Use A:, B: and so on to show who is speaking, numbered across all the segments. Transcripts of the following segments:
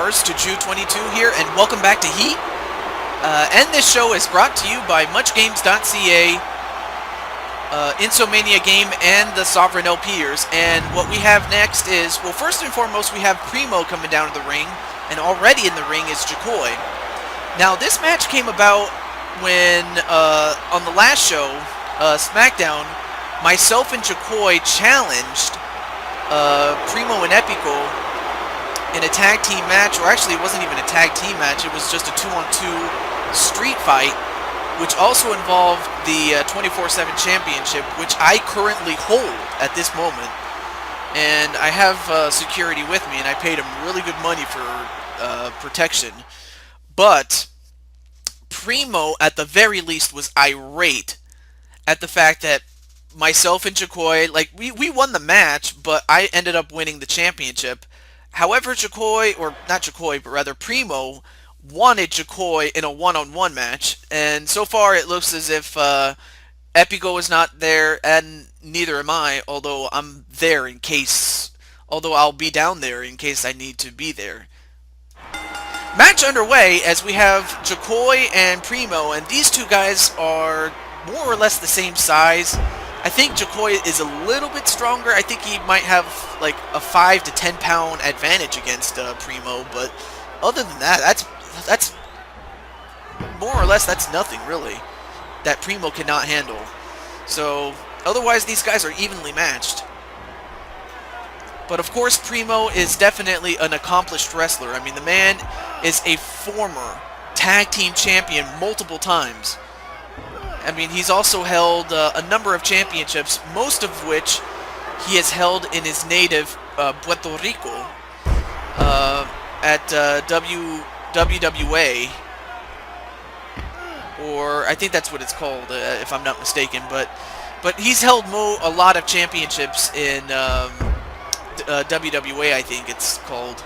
A: regards to Jew 22 here, and welcome back to Heat. And this show is brought to you by MuchGames.ca, Insomania Game, and the Sovereign LPers. And what we have next is, well, first and foremost, we have Primo coming down to the ring, and already in the ring is Jakoi. Now, this match came about when, on the last show, SmackDown, myself and Jakoi challenged Primo and Epico in a tag team match, or actually it wasn't even a tag team match, it was just a 2-on-2 street fight, which also involved the 24/7 championship, which I currently hold at this moment. And I have security with me, and I paid him really good money for protection. But Primo, at the very least, was irate at the fact that myself and Jakoi, like, we won the match, but I ended up winning the championship. However, Jakoi, or not Jakoi, but rather Primo, wanted Jakoi in a one-on-one match, and so far it looks as if Epico is not there, and neither am I, although I'm there in case, although I'll be down there in case I need to be there. Match underway as we have Jakoi and Primo, and these two guys are more or less the same size. I think Jakoi is a little bit stronger. I think he might have like a 5 to 10 pound advantage against Primo, but other than that, that's more or less, that's nothing really that Primo cannot handle. So otherwise, these guys are evenly matched. But of course, Primo is definitely an accomplished wrestler. I mean, the man is a former tag team champion multiple times. I mean, he's also held a number of championships, most of which he has held in his native Puerto Rico at WWA, or I think that's what it's called, if I'm not mistaken. But he's held a lot of championships in WWA, I think it's called.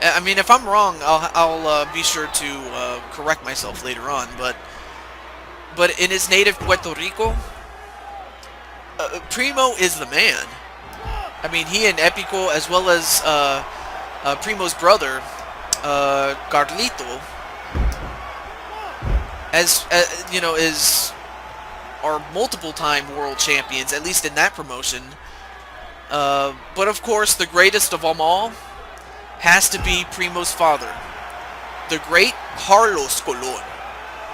A: I mean, if I'm wrong, I'll be sure to correct myself later on. But in his native Puerto Rico, Primo is the man. I mean, he and Epico, as well as Primo's brother, Carlito, you know, are multiple-time world champions, at least in that promotion. But of course, the greatest of them all has to be Primo's father, the great Carlos Colon.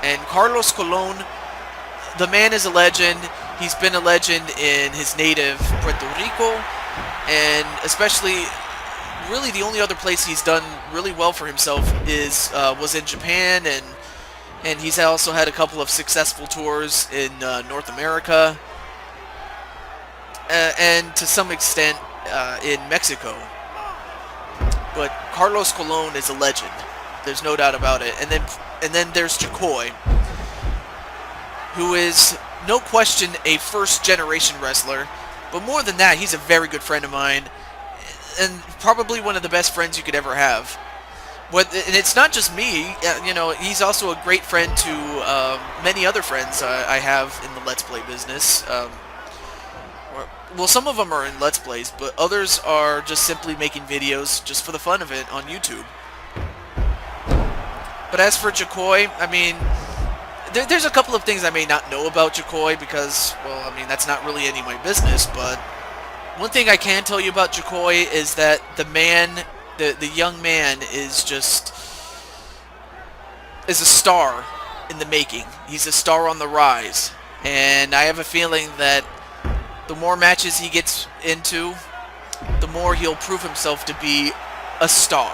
A: And Carlos Colon, the man is a legend. He's been a legend in his native Puerto Rico, and especially, really the only other place he's done really well for himself was in Japan, and he's also had a couple of successful tours in North America, and to some extent in Mexico. But Carlos Colon is a legend. There's no doubt about it. And then there's Jakoi, who is, no question, a first-generation wrestler. But more than that, he's a very good friend of mine, and probably one of the best friends you could ever have. And it's not just me. You know, he's also a great friend to many other friends I have in the Let's Play business. Well, some of them are in Let's Plays, but others are just simply making videos just for the fun of it on YouTube. But as for Jakoi, I mean, there's a couple of things I may not know about Jakoi because, well, I mean, that's not really any of my business, but one thing I can tell you about Jakoi is that the young man is a star in the making. He's a star on the rise, and I have a feeling that the more matches he gets into, the more he'll prove himself to be a star.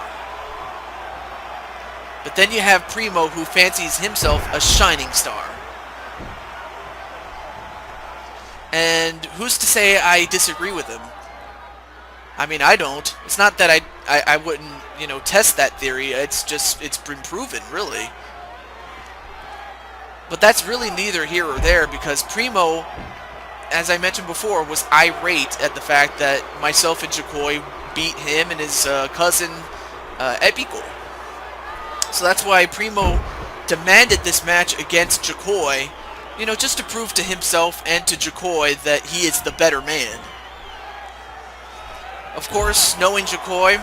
A: But then you have Primo, who fancies himself a shining star. And who's to say I disagree with him? I mean, I don't. It's not that I wouldn't, you know, test that theory. It's just, it's been proven, really. But that's really neither here or there, because Primo, as I mentioned before, was irate at the fact that myself and Jakoi beat him and his cousin, Epico. So that's why Primo demanded this match against Jakoi, you know, just to prove to himself and to Jakoi that he is the better man. Of course, knowing Jakoi,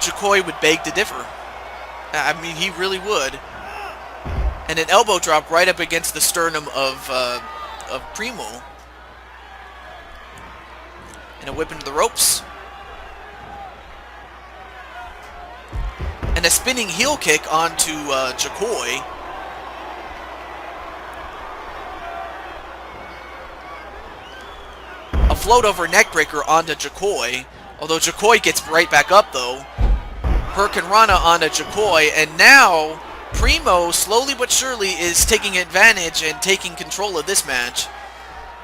A: Jakoi would beg to differ. I mean, he really would. And an elbow drop right up against the sternum of Primo. And a whip into the ropes. And a spinning heel kick onto Jakoi. A float over neckbreaker onto Jakoi. Although Jakoi gets right back up though. Hurricane Rana onto Jakoi. And now Primo, slowly but surely, is taking advantage and taking control of this match.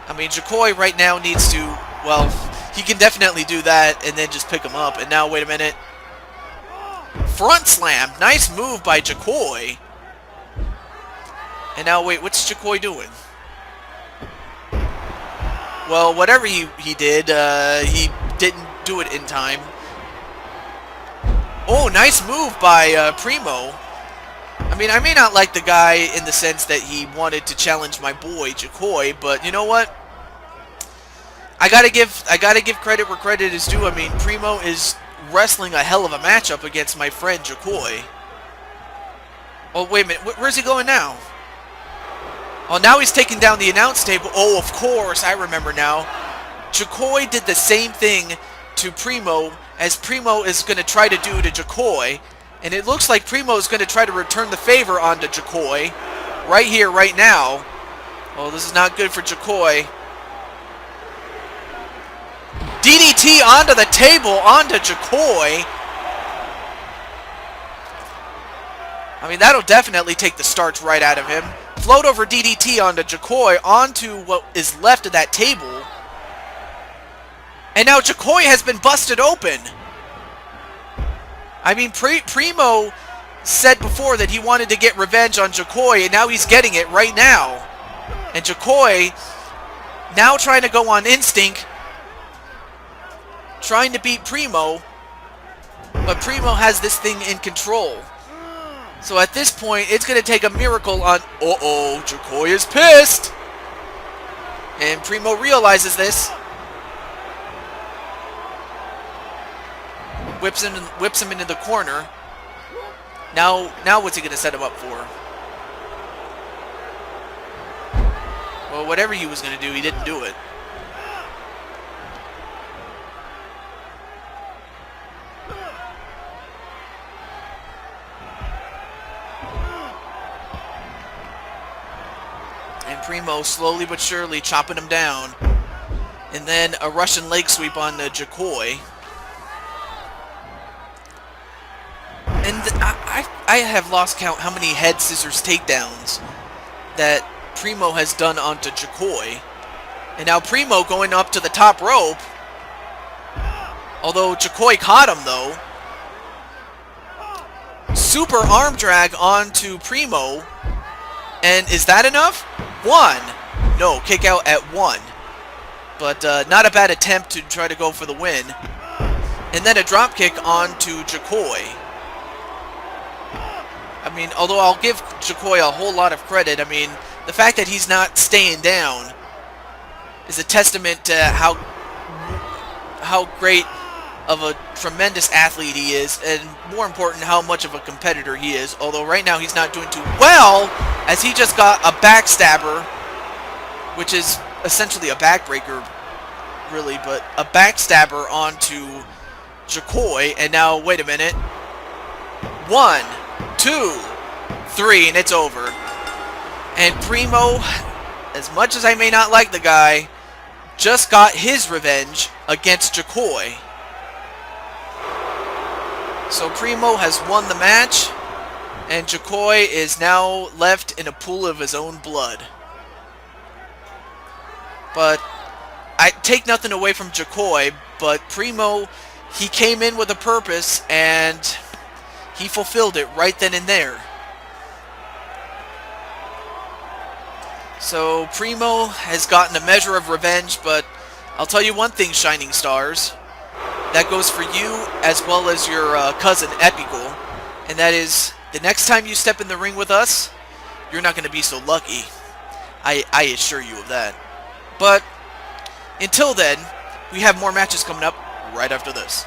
A: I mean, Jakoi right now needs to, well, he can definitely do that and then just pick him up. And now, wait a minute. Front slam. Nice move by Jakoi. And now, wait, what's Jakoi doing? Well, whatever he did, he didn't do it in time. Oh, nice move by Primo. I mean, I may not like the guy in the sense that he wanted to challenge my boy Jakoi, but you know what? I gotta give credit where credit is due. I mean, Primo is wrestling a hell of a matchup against my friend Jakoi. Oh, wait a minute. Where's he going now? Oh, now he's taking down the announce table. Oh, of course. I remember now. Jakoi did the same thing to Primo as Primo is going to try to do to Jakoi. And it looks like Primo is going to try to return the favor onto Jakoi. Right here, right now. Oh, this is not good for Jakoi. DDT onto the table, onto Jakoi. I mean, that'll definitely take the starch right out of him. Float over DDT onto Jakoi, onto what is left of that table. And now Jakoi has been busted open. I mean, Primo said before that he wanted to get revenge on Jakoi, and now he's getting it right now. And Jakoi now trying to go on instinct, trying to beat Primo, but Primo has this thing in control. So at this point, it's going to take a miracle on... Uh-oh, Jakoi is pissed! And Primo realizes this. Whips him into the corner. Now what's he going to set him up for? Well, whatever he was going to do, he didn't do it. And Primo slowly but surely chopping him down. And then a Russian leg sweep on the Jakoi. And I have lost count how many head scissors takedowns that Primo has done onto Jakoi. And now Primo going up to the top rope. Although Jakoi caught him though. Super arm drag onto Primo. And is that enough? 1. No, kick out at 1. But not a bad attempt to try to go for the win. And then a drop kick onto Jakoi. I mean, although I'll give Jakoi a whole lot of credit, I mean, the fact that he's not staying down is a testament to how great of a tremendous athlete he is, and more important, how much of a competitor he is. Although right now he's not doing too well, as he just got a backstabber, which is essentially a backbreaker, really, but a backstabber onto Jakoi. And now, wait a minute. 1, 2, 3, and it's over. And Primo, as much as I may not like the guy, just got his revenge against Jakoi. So Primo has won the match, and Jakoi is now left in a pool of his own blood. But I take nothing away from Jakoi, but Primo, he came in with a purpose, and he fulfilled it right then and there. So Primo has gotten a measure of revenge, but I'll tell you one thing, Shining Stars. That goes for you as well as your cousin, Epical. And that is, the next time you step in the ring with us, you're not going to be so lucky. I assure you of that. But until then, we have more matches coming up right after this.